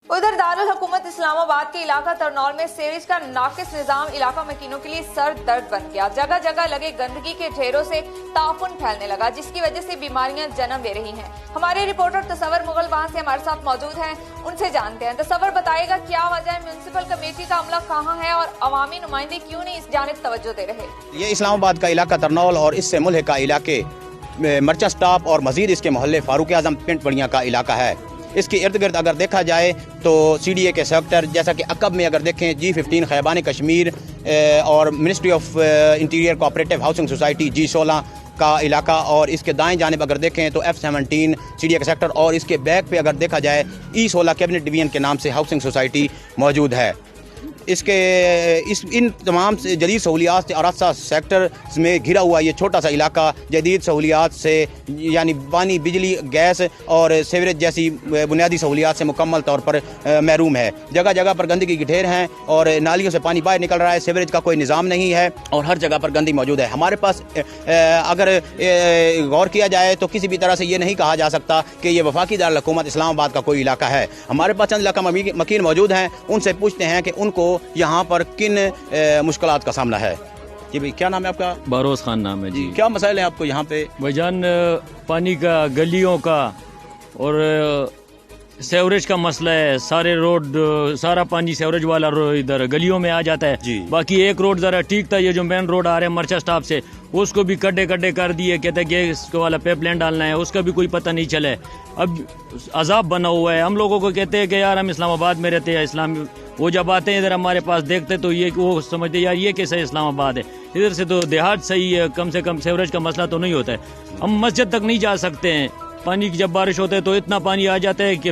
ادھر دارالحکومت اسلام آباد کے علاقہ ترنول میں سیوریج کا ناقص نظام علاقہ مکینوں کے لیے سر درد بن گیا۔ جگہ جگہ لگے گندگی کے ڈھیروں سے تعفن پھیلنے لگا، جس کی وجہ سے بیماریاں جنم لے رہی ہیں۔ ہمارے رپورٹر تصور مغل وہاں سے ہمارے ساتھ موجود ہیں، ان سے جانتے ہیں۔ تصور بتائے گا کیا وجہ ہے، میونسپل کمیٹی کا عملہ کہاں ہے اور عوامی نمائندے کیوں نہیں اس جانب توجہ دے رہے؟ یہ اسلام آباد کا علاقہ ترنول اور اس سے ملحقہ علاقے مرچا سٹاپ اور مزید اس کے محلے فاروق اعظم پنٹ پڑیاں کا علاقہ ہے۔ اس کے ارد گرد اگر دیکھا جائے تو سی ڈی اے کے سیکٹر جیسا کہ عقب میں اگر دیکھیں G15 خیبان کشمیر اور ministry of interior cooperative housing society G16 کا علاقہ، اور اس کے دائیں جانب اگر دیکھیں تو F17 سی ڈی اے کا سیکٹر، اور اس کے بیک پہ اگر دیکھا جائے E16 کیبنٹ ڈویژن کے نام سے ہاؤسنگ سوسائٹی موجود ہے۔ ان تمام جدید سہولیات سے آراستہ سیکٹر میں گھرا ہوا یہ چھوٹا سا علاقہ جدید سہولیات سے یعنی پانی، بجلی، گیس اور سیوریج جیسی بنیادی سہولیات سے مکمل طور پر محروم ہے۔ جگہ جگہ پر گندگی کے ڈھیر ہیں اور نالیوں سے پانی باہر نکل رہا ہے، سیوریج کا کوئی نظام نہیں ہے اور ہر جگہ پر گندگی موجود ہے۔ ہمارے پاس اگر غور کیا جائے تو کسی بھی طرح سے یہ نہیں کہا جا سکتا کہ یہ وفاقی دارالحکومت اسلام آباد کا کوئی علاقہ ہے۔ ہمارے پاس چند علاقہ مکین موجود ہیں، ان سے پوچھتے ہیں کہ ان کو یہاں پر کن مشکلات کا سامنا ہے۔ جی بھائی، کیا نام ہے آپ کا؟ باروز خان نام ہے جی۔ کیا مسائل ہیں آپ کو یہاں پہ؟ بھائی جان، پانی کا، گلیوں کا اور سیوریج کا مسئلہ ہے۔ سارے روڈ، سارا پانی سیوریج والا ادھر گلیوں میں آ جاتا ہے جی۔ باقی ایک روڈ ذرا ٹھیک تھا، یہ جو مین روڈ آ رہا ہے مرچا سٹاپ سے، اس کو بھی کڈے کر دیے، کہتے ہیں گیس والا پیپ لائن ڈالنا ہے، اس کا بھی کوئی پتہ نہیں چلا ہے۔ اب عذاب بنا ہوا ہے۔ ہم لوگوں کو کہتے ہیں کہ یار ہم اسلام آباد میں رہتے ہیں، اسلام، وہ جب آتے ہیں ادھر ہمارے پاس دیکھتے تو یہ وہ سمجھتے یار یہ کیسا اسلام آباد ہے، ادھر سے تو دیہات صحیح ہے، کم سے کم سیوریج کا مسئلہ تو نہیں ہوتا ہے۔ ہم مسجد تک نہیں جا سکتے ہیں، پانی کی جب بارش ہوتا ہے تو اتنا پانی آ جاتا ہے کہ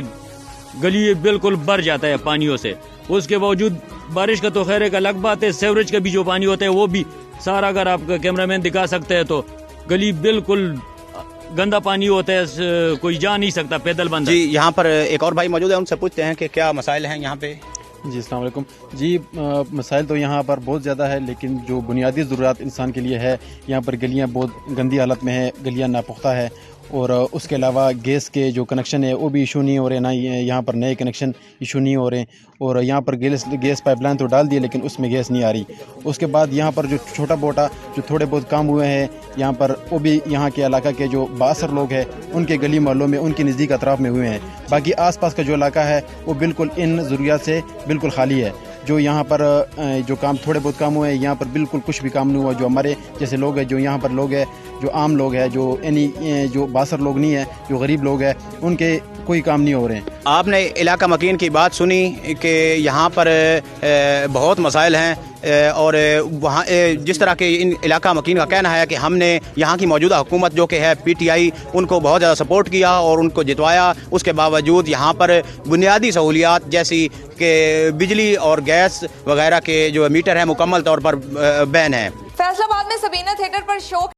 گلی بالکل بھر جاتا ہے پانیوں سے۔ اس کے باوجود بارش کا تو خیر ایک الگ بات ہے، سیوریج کا بھی جو پانی ہوتا ہے وہ بھی سارا، اگر آپ کا کیمرہ مین دکھا سکتے ہیں تو گلی بالکل گندا پانی ہوتا ہے، کوئی جا نہیں سکتا پیدل بندہ۔ جی، یہاں پر ایک اور بھائی موجود ہے، ان سے پوچھتے ہیں کہ کیا مسائل ہیں یہاں پہ۔ جی السلام علیکم جی۔ مسائل تو یہاں پر بہت زیادہ ہے، لیکن جو بنیادی ضروریات انسان کے لیے ہے، یہاں پر گلیاں بہت گندی حالت میں ہیں، گلیاں ناپختہ ہے، اور اس کے علاوہ گیس کے جو کنیکشن ہے وہ بھی ایشو نہیں ہو رہے، نہ یہاں پر نئے کنیکشن ایشو نہیں ہو رہے، اور یہاں پر گیس پائپ لائن تو ڈال دی لیکن اس میں گیس نہیں آ رہی۔ اس کے بعد یہاں پر جو چھوٹا موٹا جو تھوڑے بہت کام ہوئے ہیں یہاں پر، وہ بھی یہاں کے علاقہ کے جو بااثر لوگ ہیں ان کے گلی محلوں میں، ان کی نزدیک اطراف میں ہوئے ہیں۔ باقی آس پاس کا جو علاقہ ہے وہ بالکل ان ضروریات سے بالکل خالی ہے۔ جو یہاں پر جو کام تھوڑے بہت کام ہوئے ہیں، یہاں پر بالکل کچھ بھی کام نہیں ہوا۔ جو ہمارے جیسے لوگ ہیں، جو یہاں پر لوگ ہیں، جو عام لوگ ہیں، جو جو باثر لوگ نہیں ہیں، جو غریب لوگ ہیں، ان کے کوئی کام نہیں ہو رہے ہیں۔ آپ نے علاقہ مکین کی بات سنی کہ یہاں پر بہت مسائل ہیں، اور وہاں جس طرح کے ان علاقہ مکین کا کہنا ہے کہ ہم نے یہاں کی موجودہ حکومت جو کہ ہے PTI، ان کو بہت زیادہ سپورٹ کیا اور ان کو جتوایا، اس کے باوجود یہاں پر بنیادی سہولیات جیسی کہ بجلی اور گیس وغیرہ کے جو میٹر ہیں مکمل طور پر بین ہیں۔ فیصل آباد میں سبینہ تھیٹر پر شو